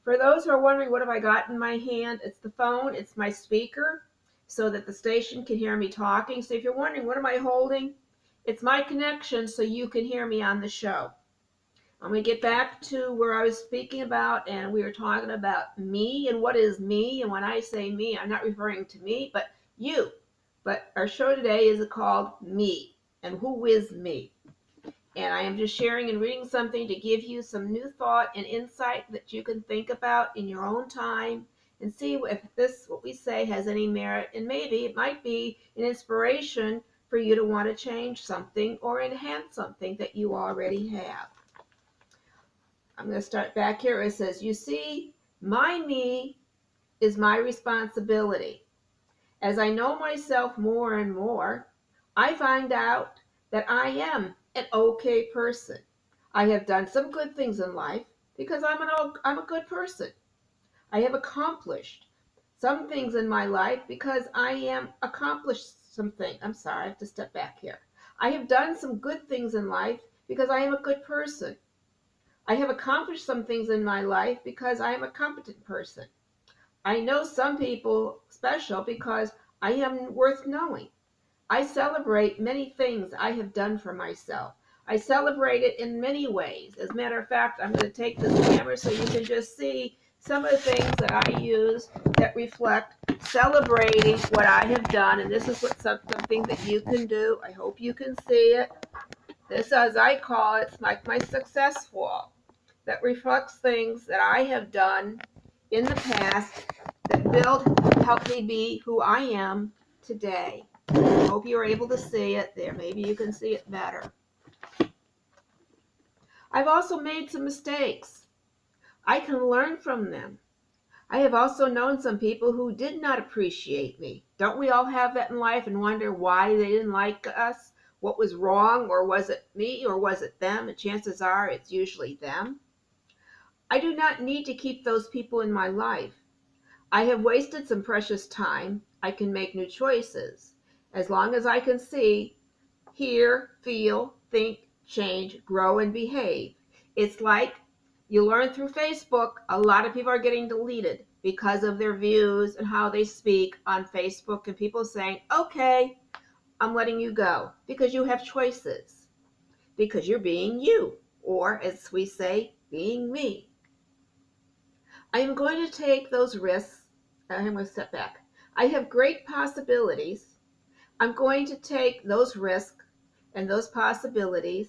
For those who are wondering what have I got in my hand, it's the phone, it's my speaker, so that the station can hear me talking. So if you're wondering what am I holding, it's my connection so you can hear me on the show. I'm going to get back to where I was speaking about, and we were talking about me and what is me. And when I say me, I'm not referring to me, but you. But our show today is called Me, and who is me? And I am just sharing and reading something to give you some new thought and insight that you can think about in your own time and see if this, what we say, has any merit. And maybe it might be an inspiration for you to want to change something or enhance something that you already have. I'm going to start back here. It says, you see, my me is my responsibility. As I know myself more and more, I find out that I am an okay person. I have done some good things in life because I'm a good person. I have accomplished some things in my life because I am accomplished something. I'm sorry, I have to step back here. I have done some good things in life because I am a good person. I have accomplished some things in my life because I am a competent person. I know some people special because I am worth knowing. I celebrate many things I have done for myself. I celebrate it in many ways. As a matter of fact, I'm going to take this camera so you can just see some of the things that I use that reflect celebrating what I have done. And this is something that you can do. I hope you can see it. This, as I call it, it's like my success wall that reflects things that I have done in the past that help me be who I am today. I hope you're able to see it there. Maybe you can see it better. I've also made some mistakes. I can learn from them. I have also known some people who did not appreciate me. Don't we all have that in life and wonder why they didn't like us? What was wrong? Or was it me or was it them? And chances are it's usually them. I do not need to keep those people in my life. I have wasted some precious time. I can make new choices. As long as I can see, hear, feel, think, change, grow, and behave. It's like you learn through Facebook, a lot of people are getting deleted because of their views and how they speak on Facebook, and people saying, okay, I'm letting you go because you have choices, because you're being you, or as we say, being me. I am going to take those risks. I'm going to step back. I have great possibilities. I'm going to take those risks and those possibilities,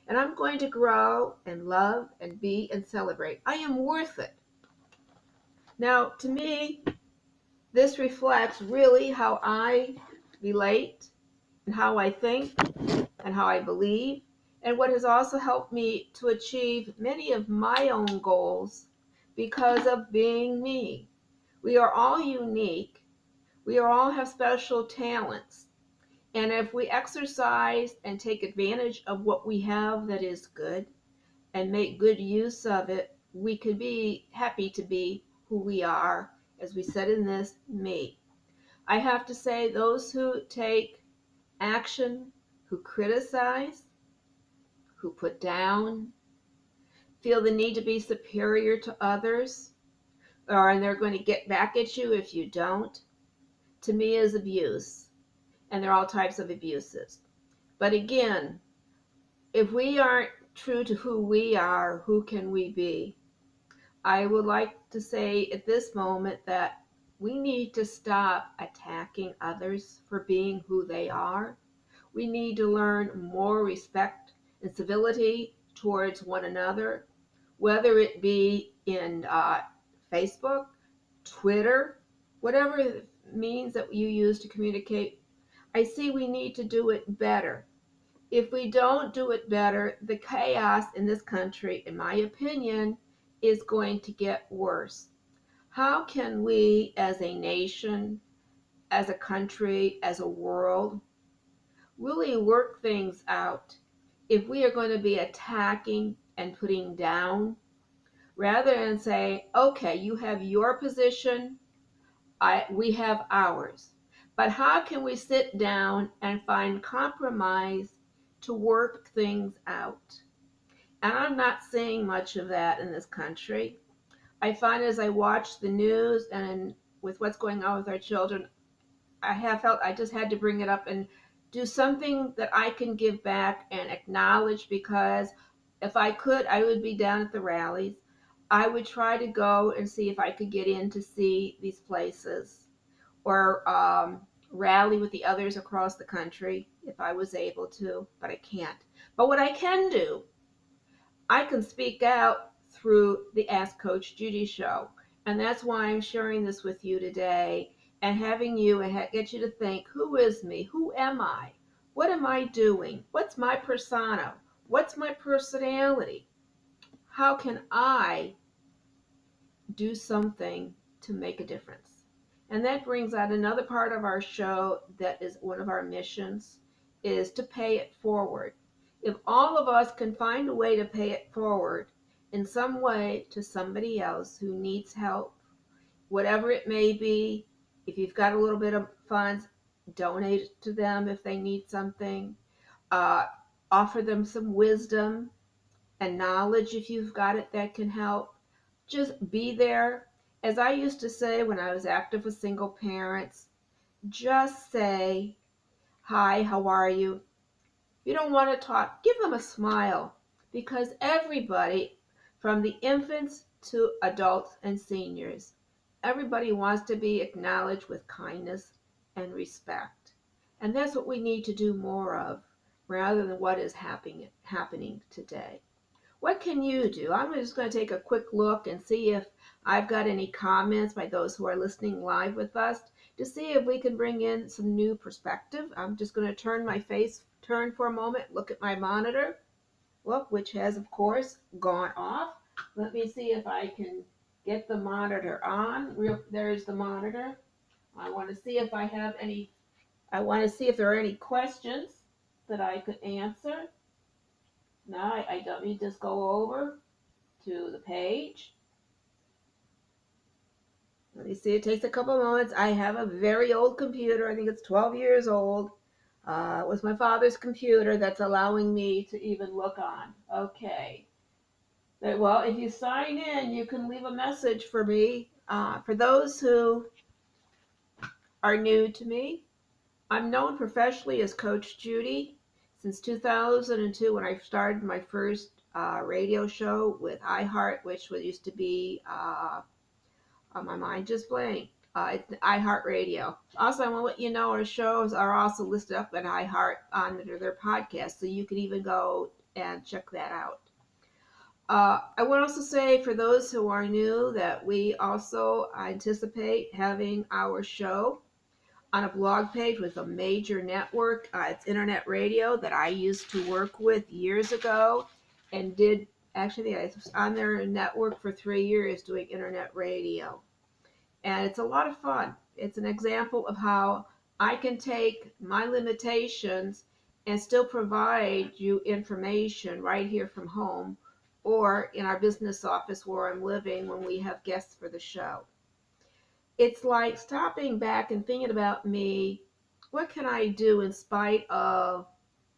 and I'm going to grow and love and be and celebrate. I am worth it. Now, to me, this reflects really how I relate and how I think and how I believe, and what has also helped me to achieve many of my own goals because of being me. We are all unique. We all have special talents. And if we exercise and take advantage of what we have that is good and make good use of it, we can be happy to be who we are, as we said in this, me. I have to say, those who take action, who criticize, who put down, feel the need to be superior to others, and they're going to get back at you if you don't, to me is abuse. And there are all types of abuses. But again, if we aren't true to who we are, who can we be? I would like to say at this moment that we need to stop attacking others for being who they are. We need to learn more respect and civility towards one another, whether it be in Facebook, Twitter, whatever means that you use to communicate. I see we need to do it better. If we don't do it better, the chaos in this country, in my opinion, is going to get worse. How can we as a nation, as a country, as a world, really work things out if we are going to be attacking and putting down rather than say, okay, you have your position, we have ours. But how can we sit down and find compromise to work things out? And I'm not seeing much of that in this country. I find as I watch the news and with what's going on with our children, I have felt I just had to bring it up and do something that I can give back and acknowledge, because if I could, I would be down at the rallies. I would try to go and see if I could get in to see these places, or rally with the others across the country if I was able to, but I can't. But what I can do, I can speak out through the Ask Coach Judy show. And that's why I'm sharing this with you today and having you and get you to think, who is me? Who am I? What am I doing? What's my persona? What's my personality? How can I do something to make a difference? And that brings out another part of our show that is one of our missions, is to pay it forward. If all of us can find a way to pay it forward in some way to somebody else who needs help, whatever it may be, if you've got a little bit of funds, donate it to them if they need something. Uh, Offer them some wisdom and knowledge if you've got it that can help. Just be there. As I used to say when I was active with single parents, just say, hi, how are you? If you don't want to talk, give them a smile, because everybody, from the infants to adults and seniors, everybody wants to be acknowledged with kindness and respect. And that's what we need to do more of, rather than what is happening today. What can you do? I'm just going to take a quick look and see if I've got any comments by those who are listening live with us, to see if we can bring in some new perspective. I'm just going to turn for a moment, look at my monitor, which has, of course, gone off. Let me see if I can get the monitor on. There's the monitor. I want to see if there are any questions that I could answer. No, I don't. You just go over to the page. Let me see, it takes a couple moments. I have a very old computer. I think it's 12 years old. It was my father's computer that's allowing me to even look on. Okay. Well, if you sign in, you can leave a message for me. For those who are new to me, I'm known professionally as Coach Judy since 2002, when I started my first radio show with iHeart, which used to be my mind just blanked. It's iHeartRadio. Also, I want to let you know our shows are also listed up at iHeart under their podcast, so you can even go and check that out. I would also say, for those who are new, that we also anticipate having our show on a blog page with a major network. It's internet radio that I used to work with years ago, and I was on their network for 3 years doing internet radio. And it's a lot of fun. It's an example of how I can take my limitations and still provide you information right here from home, or in our business office where I'm living when we have guests for the show. It's like stopping back and thinking about me. What can I do in spite of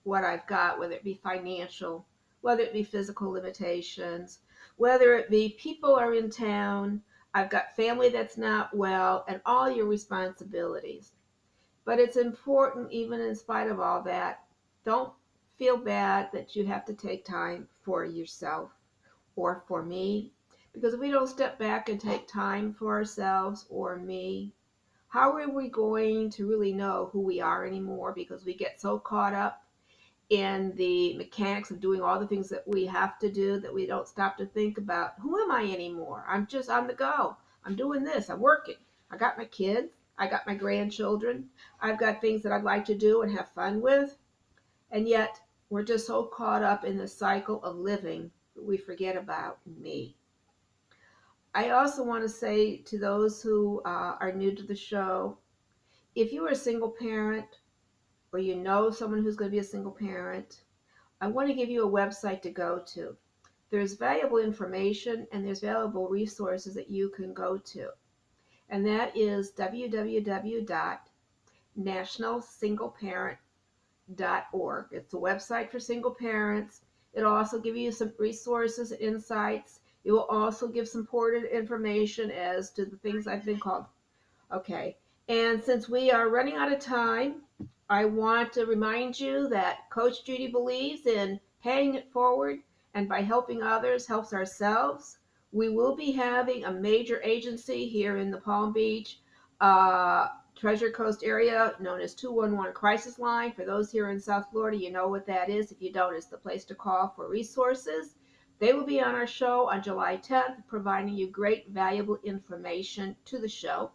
what I've got, whether it be financial, whether it be physical limitations, whether it be people are in town, I've got family that's not well, and all your responsibilities. But it's important, even in spite of all that, don't feel bad that you have to take time for yourself or for me. Because if we don't step back and take time for ourselves or me, how are we going to really know who we are anymore? Because we get so caught up in the mechanics of doing all the things that we have to do that we don't stop to think about, who am I anymore? I'm just on the go. I'm doing this. I'm working. I got my kids. I got my grandchildren. I've got things that I'd like to do and have fun with. And yet we're just so caught up in the cycle of living that we forget about me. I also want to say to those who are new to the show, if you are a single parent, or you know someone who's going to be a single parent, I want to give you a website to go to. There's valuable information and there's valuable resources that you can go to. And that is www.nationalsingleparent.org. It's a website for single parents. It'll also give you some resources and insights. You will also give some important information as to the things I've been called. Okay. And since we are running out of time, I want to remind you that Coach Judy believes in paying it forward, and by helping others, helps ourselves. We will be having a major agency here in the Palm Beach, uh, Treasure Coast area known as 211 Crisis Line. For those here in South Florida, you know what that is. If you don't, it's the place to call for resources. They will be on our show on July 10th, providing you great, valuable information to the show.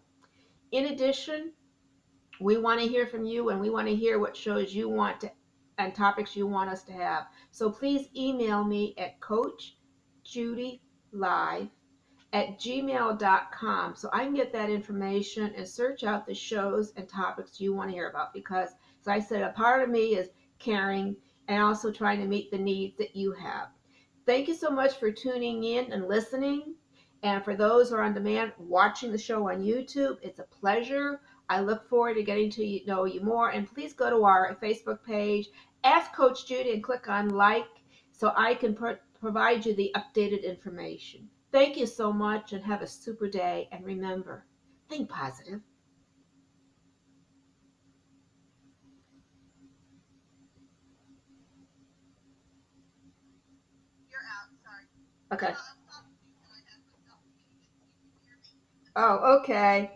In addition, we want to hear from you, and we want to hear what shows you want to and topics you want us to have. So please email me at coachjudylive@gmail.com so I can get that information and search out the shows and topics you want to hear about, because, as I said, a part of me is caring and also trying to meet the needs that you have. Thank you so much for tuning in and listening. And for those who are on demand watching the show on YouTube, it's a pleasure. I look forward to getting to know you more. And please go to our Facebook page, Ask Coach Judy, and click on like so I can provide you the updated information. Thank you so much and have a super day. And remember, think positive. Okay. Oh, okay.